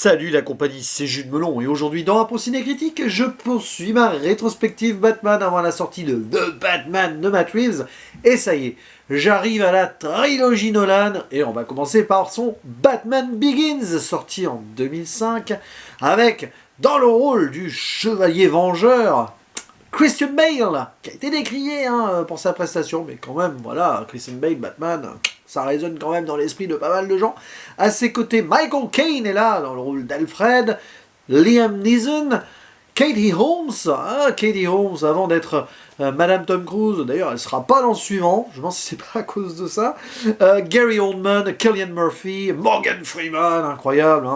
Salut la compagnie, c'est Jules Melon et aujourd'hui dans Impro Ciné Critique, je poursuis ma rétrospective Batman avant la sortie de The Batman de Matt Reeves. Et ça y est, j'arrive à la trilogie Nolan et on va commencer par son Batman Begins, sorti en 2005, avec dans le rôle du chevalier vengeur, Christian Bale, qui a été décrié pour sa prestation, mais quand même, voilà, Christian Bale, Batman, ça résonne quand même dans l'esprit de pas mal de gens. À ses côtés, Michael Caine est là, dans le rôle d'Alfred, Liam Neeson, Katie Holmes, Katie Holmes, avant d'être Madame Tom Cruise, d'ailleurs elle sera pas dans le suivant, je pense que c'est pas à cause de ça, Gary Oldman, Cillian Murphy, Morgan Freeman, incroyable,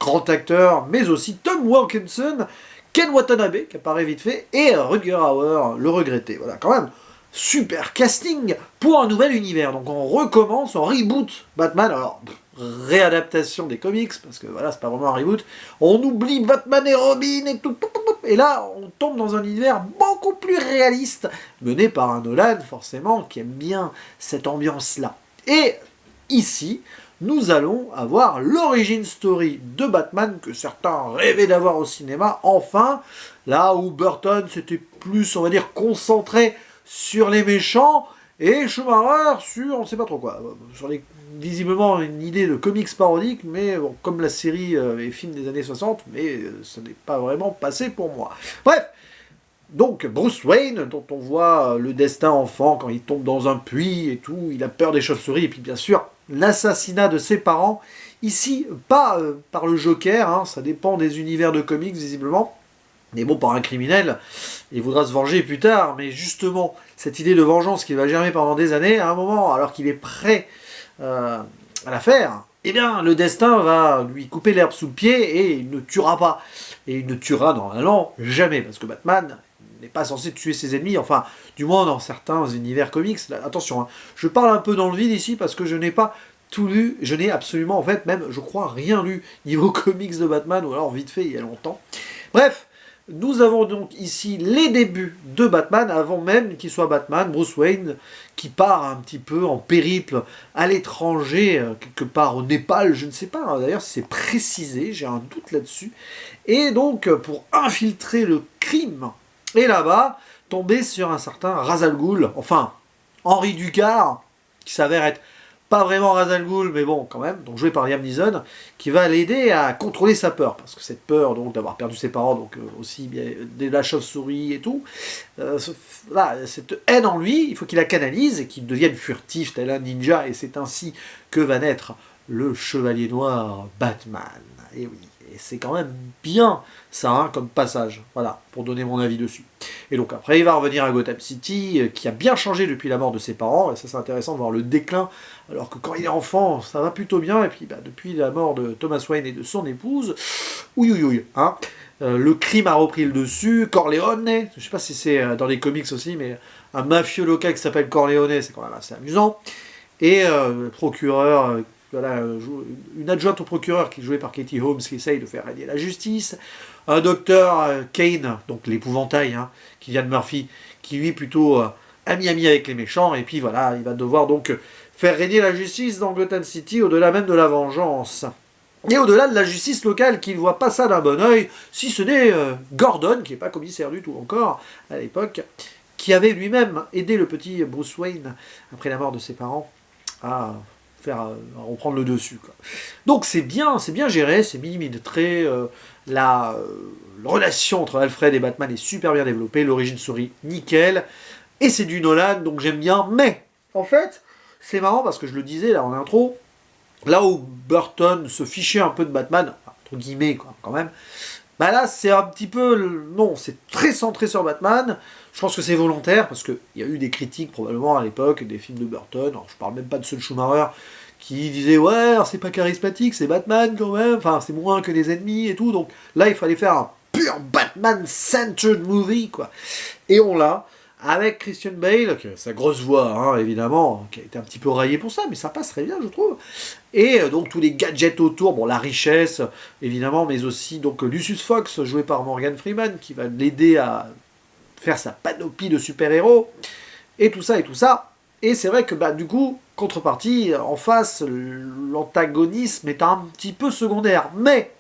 grand acteur, mais aussi Tom Wilkinson, Ken Watanabe, qui apparaît vite fait, et Rutger Hauer, le regretté. Voilà, quand même, super casting pour un nouvel univers. Donc on recommence, on reboot Batman, alors réadaptation des comics, parce que voilà, c'est pas vraiment un reboot. On oublie Batman et Robin et tout, et là on tombe dans un univers beaucoup plus réaliste, mené par un Nolan, forcément, qui aime bien cette ambiance-là. Et ici, nous allons avoir l'origin story de Batman que certains rêvaient d'avoir au cinéma, enfin, là où Burton s'était plus, on va dire, concentré sur les méchants, et Schumacher sur on ne sait pas trop quoi, sur visiblement une idée de comics parodique, mais bon, comme la série et film des années 60, mais ça n'est pas vraiment passé pour moi. Bref, donc Bruce Wayne, dont on voit le destin enfant quand il tombe dans un puits et tout, il a peur des chauves-souris, et puis bien sûr, l'assassinat de ses parents, ici pas par le Joker, ça dépend des univers de comics visiblement, mais bon, par un criminel, il voudra se venger plus tard, mais justement, cette idée de vengeance qui va germer pendant des années, à un moment, alors qu'il est prêt à la faire, eh bien, le destin va lui couper l'herbe sous le pied et il ne tuera pas. Et il ne tuera normalement jamais, parce que Batman n'est pas censé tuer ses ennemis, enfin, du moins dans certains univers comics. Là, attention, je parle un peu dans le vide ici, parce que je n'ai pas tout lu, je n'ai absolument, en fait, même, je crois, rien lu niveau comics de Batman, ou alors vite fait, il y a longtemps. Bref, nous avons donc ici les débuts de Batman, avant même qu'il soit Batman, Bruce Wayne, qui part un petit peu en périple à l'étranger, quelque part au Népal, je ne sais pas, d'ailleurs si c'est précisé, j'ai un doute là-dessus, et donc pour infiltrer le crime, et là-bas, tomber sur un certain Ra's al Ghul, enfin, Henri Ducard, qui s'avère être pas vraiment Ra's al Ghul, mais bon, quand même, donc joué par Liam Neeson, qui va l'aider à contrôler sa peur, parce que cette peur donc d'avoir perdu ses parents, donc aussi bien de la chauve-souris et tout, là, cette haine en lui, il faut qu'il la canalise et qu'il devienne furtif, tel un ninja, et c'est ainsi que va naître le Chevalier Noir Batman. Et oui, et c'est quand même bien ça, comme passage, voilà, pour donner mon avis dessus. Et donc après, il va revenir à Gotham City, qui a bien changé depuis la mort de ses parents, et ça c'est intéressant de voir le déclin, alors que quand il est enfant, ça va plutôt bien, et puis depuis la mort de Thomas Wayne et de son épouse, ouïouïouï, le crime a repris le dessus, Corleone, je sais pas si c'est dans les comics aussi, mais un mafieux local qui s'appelle Corleone, c'est quand même assez amusant, et le procureur... voilà, une adjointe au procureur qui est jouée par Katie Holmes qui essaye de faire régner la justice, un docteur Kane, donc l'épouvantail, qui vient de Murphy, qui lui plutôt ami avec les méchants, et puis voilà, il va devoir donc faire régner la justice dans Gotham City, au-delà même de la vengeance. Et au-delà de la justice locale, qui ne voit pas ça d'un bon oeil, si ce n'est Gordon, qui n'est pas commissaire du tout encore, à l'époque, qui avait lui-même aidé le petit Bruce Wayne, après la mort de ses parents, à reprendre le dessus, quoi. Donc c'est bien géré, c'est millimétré, la relation entre Alfred et Batman est super bien développée, l'origine story nickel, et c'est du Nolan, donc j'aime bien, mais en fait, c'est marrant parce que je le disais là en intro, là où Burton se fichait un peu de Batman, entre guillemets quoi, quand même, bah là c'est un petit peu, non, c'est très centré sur Batman. Je pense que c'est volontaire, parce qu'il y a eu des critiques probablement à l'époque, des films de Burton, alors, je parle même pas de ceux de Schumacher, qui disaient ouais, c'est pas charismatique, c'est Batman quand même, enfin c'est moins que les ennemis et tout, donc là il fallait faire un pur Batman-centered movie, quoi. Et on l'a, avec Christian Bale, qui a sa grosse voix, évidemment, qui a été un petit peu raillée pour ça, mais ça passe très bien, je trouve. Et donc tous les gadgets autour, bon, la richesse, évidemment, mais aussi donc Lucius Fox, joué par Morgan Freeman, qui va l'aider à faire sa panoplie de super-héros, et tout ça, et tout ça. Et c'est vrai que, du coup, contrepartie, en face, l'antagonisme est un petit peu secondaire. Mais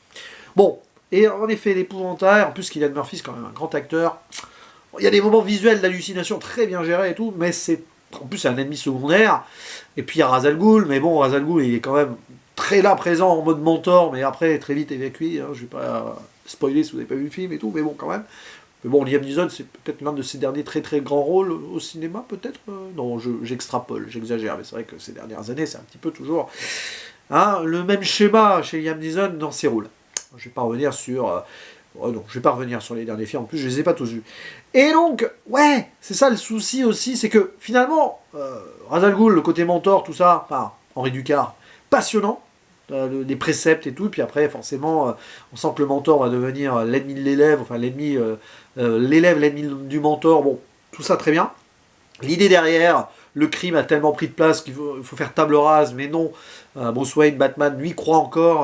Bon, et en effet, l'épouvantail, en plus Cillian Murphy, c'est quand même un grand acteur. Il y a des moments visuels d'hallucination très bien gérés et tout, mais c'est... En plus, c'est un ennemi secondaire. Et puis il y a Ra's al Ghul, mais bon, Ra's al Ghul, il est quand même très là, présent en mode mentor, mais après, très vite évacué. Hein, je vais pas spoiler si vous n'avez pas vu le film et tout, mais bon, quand même. Mais bon, Liam Neeson, c'est peut-être l'un de ses derniers très très grands rôles au cinéma, peut-être. Non, j'extrapole, j'exagère, mais c'est vrai que ces dernières années, c'est un petit peu toujours hein, le même schéma chez Liam Neeson dans ses rôles. Je vais pas revenir sur... oh non, je vais pas revenir sur les derniers films, en plus, je les ai pas tous vus. Et donc, ouais, c'est ça le souci aussi, c'est que finalement, Ra's al Ghul, le côté mentor, tout ça, enfin, Henri Ducard, passionnant, les préceptes et tout, et puis après, forcément, on sent que le mentor va devenir l'ennemi de l'élève, enfin, l'élève, l'ennemi du mentor, bon, tout ça très bien. L'idée derrière, le crime a tellement pris de place qu'il faut faire table rase, mais non, Bruce Wayne, Batman, lui, croit encore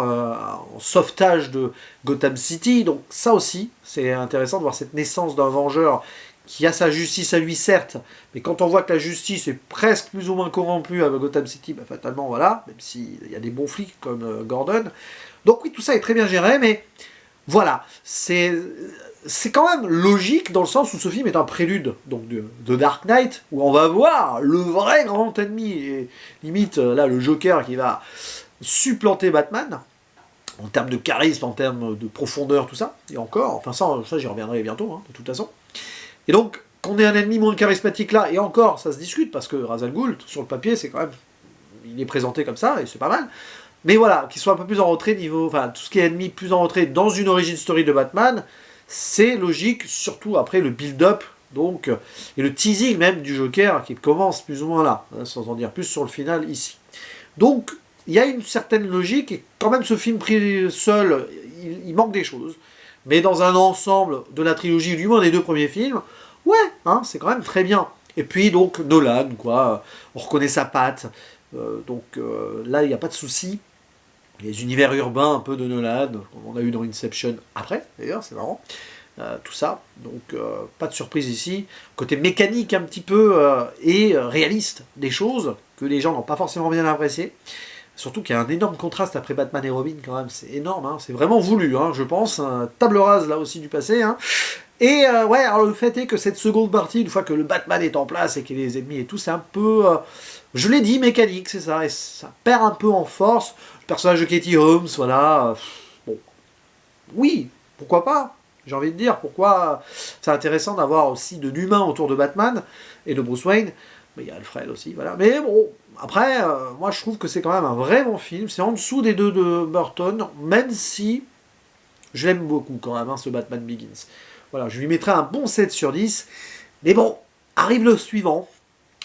en sauvetage de Gotham City, donc ça aussi, c'est intéressant de voir cette naissance d'un vengeur qui a sa justice à lui, certes, mais quand on voit que la justice est presque plus ou moins corrompue avec Gotham City, bah, fatalement, voilà, même s'il y a des bons flics comme Gordon. Donc oui, tout ça est très bien géré, mais voilà, c'est quand même logique dans le sens où ce film est un prélude donc de Dark Knight, où on va voir le vrai grand ennemi, et limite là le Joker qui va supplanter Batman, en termes de charisme, en termes de profondeur, tout ça, et encore, enfin ça j'y reviendrai bientôt, hein, de toute façon. Et donc, qu'on ait un ennemi moins charismatique là, et encore, ça se discute, parce que Ra's al Ghul, sur le papier, c'est quand même... il est présenté comme ça, et c'est pas mal. Mais voilà, qu'il soit un peu plus en retrait niveau... Enfin, tout ce qui est ennemi plus en retrait dans une origin story de Batman, c'est logique, surtout après le build-up, donc, et le teasing même du Joker, qui commence plus ou moins là, hein, sans en dire plus sur le final ici. Donc, il y a une certaine logique, et quand même ce film pris seul, il manque des choses. Mais dans un ensemble de la trilogie, du moins des deux premiers films, ouais, hein, c'est quand même très bien. Et puis donc Nolan, quoi, on reconnaît sa patte, là il n'y a pas de souci. Les univers urbains un peu de Nolan, comme on a eu dans Inception après, d'ailleurs, c'est marrant, tout ça, donc pas de surprise ici. Côté mécanique un petit peu et réaliste des choses, que les gens n'ont pas forcément bien apprécié. Surtout qu'il y a un énorme contraste après Batman et Robin quand même, c'est énorme, hein. C'est vraiment voulu, hein, je pense, table rase là aussi du passé. Hein. Et ouais, alors le fait est que cette seconde partie, une fois que le Batman est en place et qu'il y a les ennemis et tout, c'est un peu, je l'ai dit, mécanique, c'est ça, et ça perd un peu en force. Le personnage de Katie Holmes, voilà, bon, oui, pourquoi pas, j'ai envie de dire, pourquoi c'est intéressant d'avoir aussi de l'humain autour de Batman et de Bruce Wayne, mais il y a Alfred aussi, voilà, mais bon, après, moi je trouve que c'est quand même un vrai bon film, c'est en dessous des deux de Burton, même si je l'aime beaucoup quand même, hein, ce Batman Begins. Voilà, je lui mettrai un bon 7 sur 10, mais bon, arrive le suivant,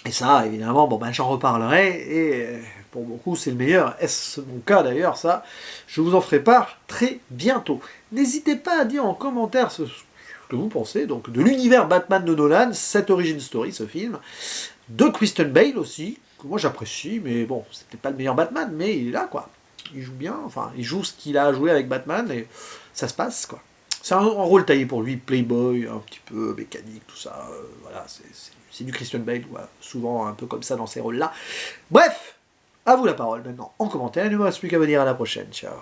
et ça, évidemment, bon ben j'en reparlerai, et pour beaucoup c'est le meilleur, est-ce mon cas d'ailleurs, ça, je vous en ferai part très bientôt. N'hésitez pas à dire en commentaire ce que vous pensez, donc de l'univers Batman de Nolan, cette origin story, ce film, de Christian Bale aussi, que moi j'apprécie, mais bon, c'était pas le meilleur Batman, mais il est là, quoi. Il joue bien, enfin, il joue ce qu'il a à jouer avec Batman, et ça se passe, quoi. C'est un rôle taillé pour lui, playboy, un petit peu mécanique, tout ça, voilà, c'est du Christian Bale, ouais, souvent un peu comme ça dans ces rôles-là. Bref, à vous la parole maintenant, en commentaire, il ne me reste plus qu'à vous dire à la prochaine, ciao.